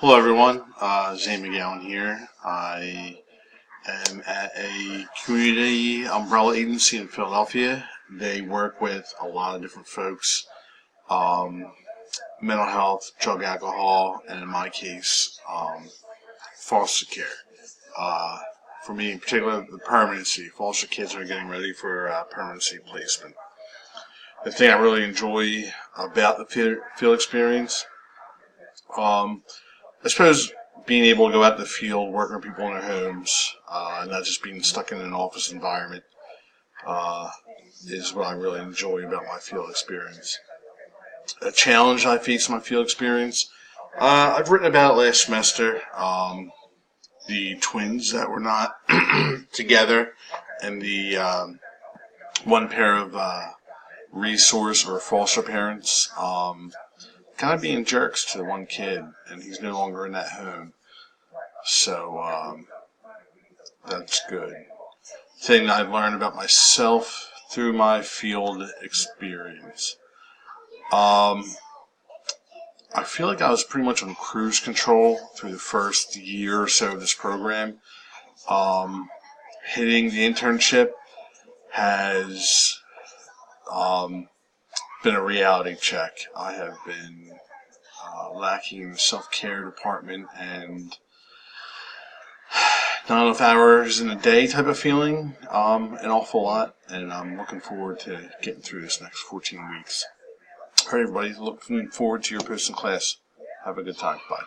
Hello everyone, Zane McGowan here. I am at a community umbrella agency in Philadelphia. They work with a lot of different folks, mental health, drug, alcohol, and in my case, foster care. For me in particular, the permanency. Foster kids are getting ready for permanency placement. The thing I really enjoy about the field experience, I suppose being able to go out in the field, working with people in their homes, and not just being stuck in an office environment, is what I really enjoy about my field experience. A challenge I face in my field experience, I've written about it last semester, the twins that were not together, and the one pair of resource or foster parents kind of being jerks to the one kid, and he's no longer in that home. So that's good. Thing I've learned about myself through my field experience. I feel like I was pretty much on cruise control through the first year or so of this program. Hitting the internship has been a reality check. I have been lacking in the self-care department and not enough hours in a day type of feeling, an awful lot, and I'm looking forward to getting through this next 14 weeks. All right, everybody, looking forward to your post in class. Have a good time. Bye.